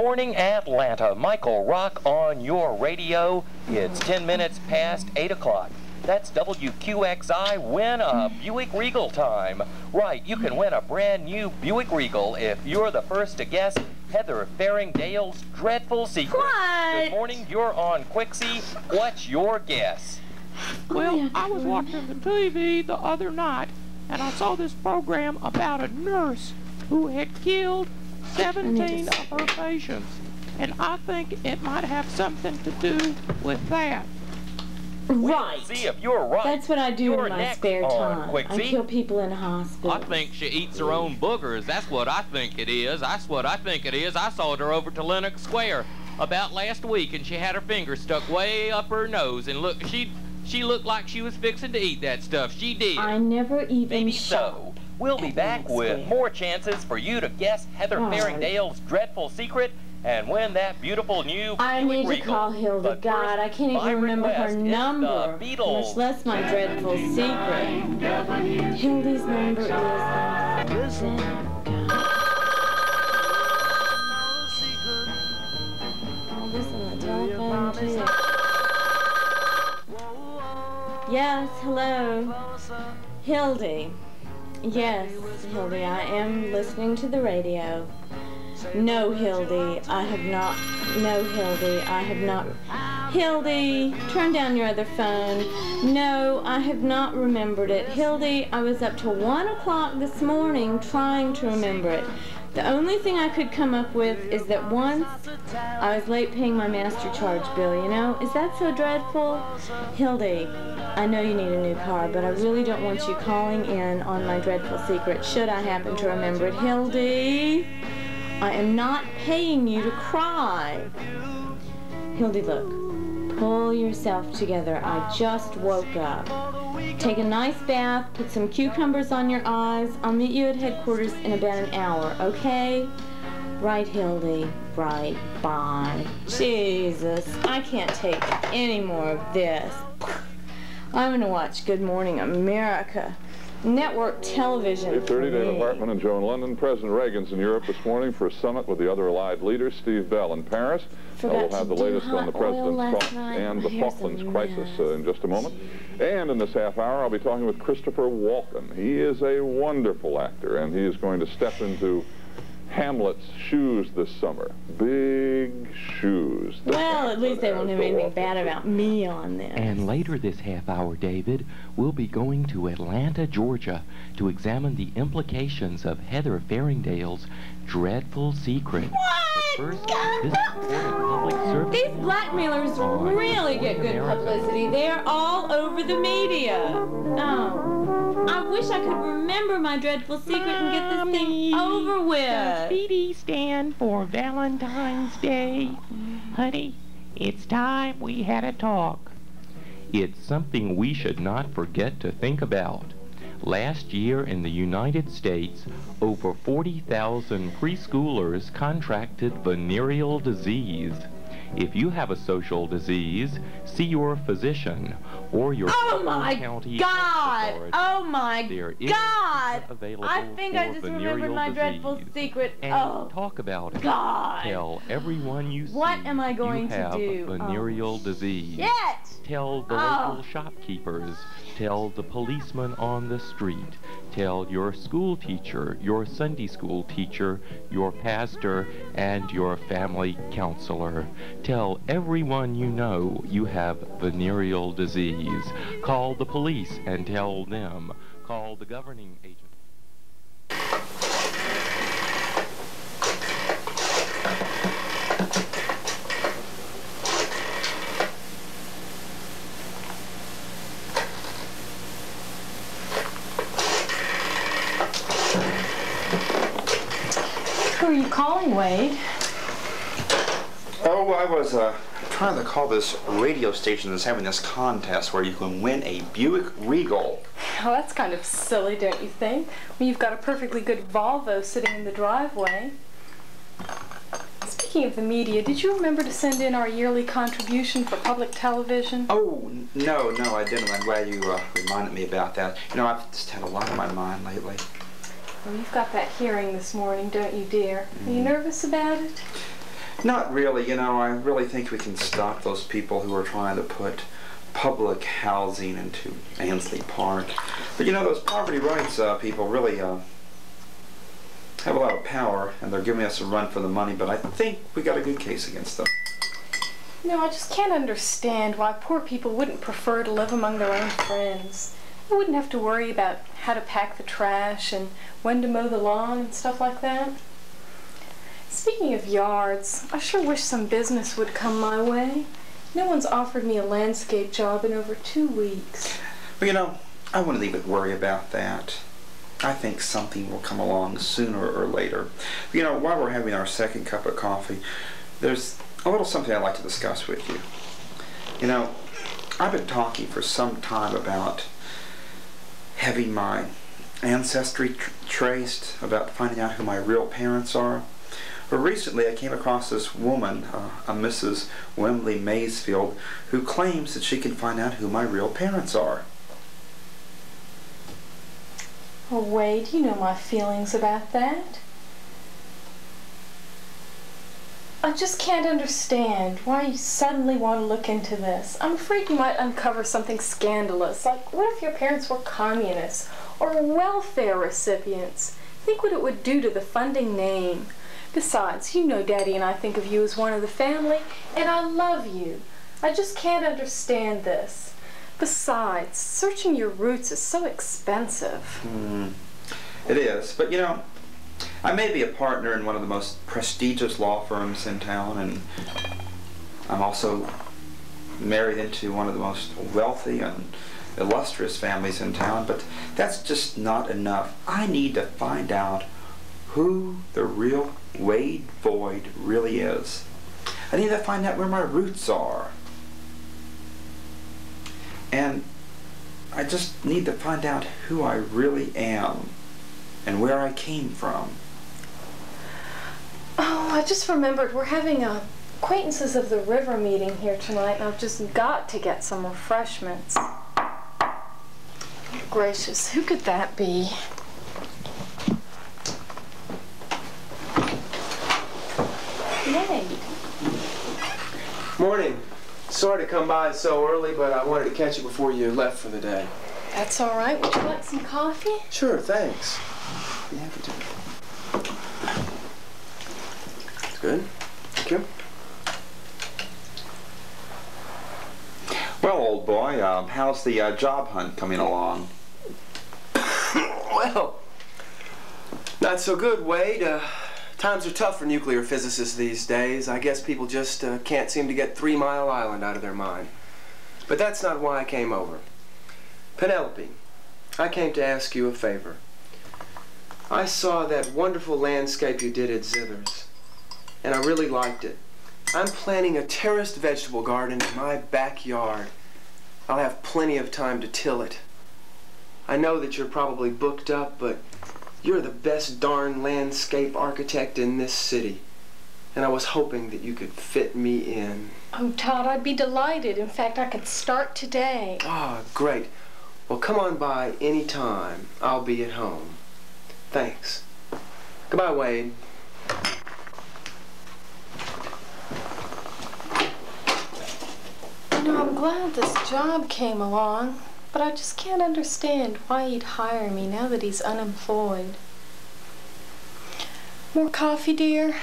morning, Atlanta. Michael Rock on your radio. It's 10 minutes past 8 o'clock. That's WQXI. Win a Buick Regal time. Right, you can win a brand new Buick Regal if you're the first to guess Heather Fairingdale's Dreadful Secret. What? Good morning, you're on Quixie. What's your guess? Well, I was watching the TV the other night, and I saw this program about a nurse who had killed 17 of her patients. And I think it might have something to do with that. Right. We'll see if you're right. That's what I do You're in my next spare on time. Quixie. I kill people in hospitals. I think she eats her own boogers. That's what I think it is. That's what I think it is. I saw her over to Lenox Square about last week, and she had her finger stuck way up her nose. And look, she looked like she was fixing to eat that stuff. She did. I never even Maybe shot. so. We'll be back with more chances for you to guess Heather Fairingdale's Dreadful Secret and win that beautiful new I Buick need to Regal. call Hilda. But God, I can't my even remember her request is number, the Beatles. much less my dreadful secret. Hilda's number is... Oh, this on the telephone, too. Yes, hello. Hildy. Yes, Hildy, I am listening to the radio. No, Hildy, I have not. No, Hildy, I have not. Hildy, turn down your other phone. No, I have not remembered it. Hildy, I was up till 1 o'clock this morning trying to remember it. The only thing I could come up with is that once I was late paying my master charge bill, you know? Is that so dreadful? Hildy, I know you need a new car, but I really don't want you calling in on my dreadful secret should I happen to remember it. Hildy, I am not paying you to cry. Hildy, look, pull yourself together. I just woke up. Take a nice bath, put some cucumbers on your eyes. I'll meet you at headquarters in about an hour, okay? Right, Hildy, right, bye. Jesus, I can't take any more of this. I'm gonna watch Good Morning America. Network television. 8:30 David Hartman and Joe in London. President Reagan's in Europe this morning for a summit with the other allied leaders. Steve Bell in Paris. We'll have the latest on the president's talk and the Falklands crisis in just a moment. And in this half hour, I'll be talking with Christopher Walken. He is a wonderful actor, and he is going to step into Hamlet's shoes this summer. Big shoes. Well, at least they won't have anything bad about me on this. And later this half hour, David, we'll be going to Atlanta, Georgia to examine the implications of Heather Fairingdale's Dreadful Secret. What? First, this important public service. These blackmailers really get good publicity. They're all over the media. Oh, I wish I could remember my dreadful secret and get this thing over with. Does VD stand for Valentine's Day? Honey, it's time we had a talk. It's something we should not forget to think about. Last year in the United States, over 40,000 preschoolers contracted venereal disease. If you have a social disease, see your physician or your county God! authority. Oh my There is God! available I think I for just venereal remembered my dreadful disease. secret. And Oh talk about it. God! Tell everyone you see What am I going you to have do? venereal disease. Shit! Tell the local shopkeepers. Tell the policeman on the street. Tell your school teacher, your Sunday school teacher, your pastor, and your family counselor. Tell everyone you know you have venereal disease. Call the police and tell them. Call the governing agent. Who are you calling, Wade? Oh, I was trying to call this radio station that's having this contest where you can win a Buick Regal. Oh, that's kind of silly, don't you think? Well, you've got a perfectly good Volvo sitting in the driveway. Speaking of the media, did you remember to send in our yearly contribution for public television? Oh, no, I didn't. I'm glad you reminded me about that. You know, I've just had a lot on my mind lately. Well, you've got that hearing this morning, don't you, dear? Are you nervous about it? Not really, you know. I really think we can stop those people who are trying to put public housing into Ansley Park. But you know, those property rights people really have a lot of power, and they're giving us a run for the money, but I think we got a good case against them. No, I just can't understand why poor people wouldn't prefer to live among their own friends. They wouldn't have to worry about how to pack the trash and when to mow the lawn and stuff like that. Speaking of yards, I sure wish some business would come my way. No one's offered me a landscape job in over 2 weeks. Well, you know, I wouldn't even worry about that. I think something will come along sooner or later. You know, while we're having our second cup of coffee, there's a little something I'd like to discuss with you. You know, I've been talking for some time about having my ancestry traced, about finding out who my real parents are. But recently I came across this woman, a Mrs. Wembley Maysfield, who claims that she can find out who my real parents are. Oh, Wade, you know my feelings about that. I just can't understand why you suddenly want to look into this. I'm afraid you might uncover something scandalous, like what if your parents were communists or welfare recipients? Think what it would do to the funding name. Besides, you know Daddy and I think of you as one of the family, and I love you. I just can't understand this. Besides, searching your roots is so expensive. It is, but you know, I may be a partner in one of the most prestigious law firms in town, and I'm also married into one of the most wealthy and illustrious families in town, but that's just not enough. I need to find out who the real Wade Boyd really is. I need to find out where my roots are. And I just need to find out who I really am and where I came from. Oh, I just remembered we're having a Acquaintances of the River meeting here tonight, and I've just got to get some refreshments. Gracious, who could that be? Wade. Morning. Sorry to come by so early, but I wanted to catch you before you left for the day. That's all right. Would you like some coffee? Sure, thanks. Be happy to. It's good. Thank you. Well, old boy, how's the job hunt coming along? Well, not so good, Wade. Times are tough for nuclear physicists these days. I guess people just can't seem to get 3 Mile Island out of their mind. But that's not why I came over. Penelope, I came to ask you a favor. I saw that wonderful landscape you did at Zither's, and I really liked it. I'm planting a terraced vegetable garden in my backyard. I'll have plenty of time to till it. I know that you're probably booked up, but you're the best darn landscape architect in this city, and I was hoping that you could fit me in. Oh, Todd, I'd be delighted. In fact, I could start today. Ah, great. Well, come on by any time. I'll be at home. Thanks. Goodbye, Wade. You know, I'm glad this job came along. But I just can't understand why he'd hire me now that he's unemployed. More coffee, dear?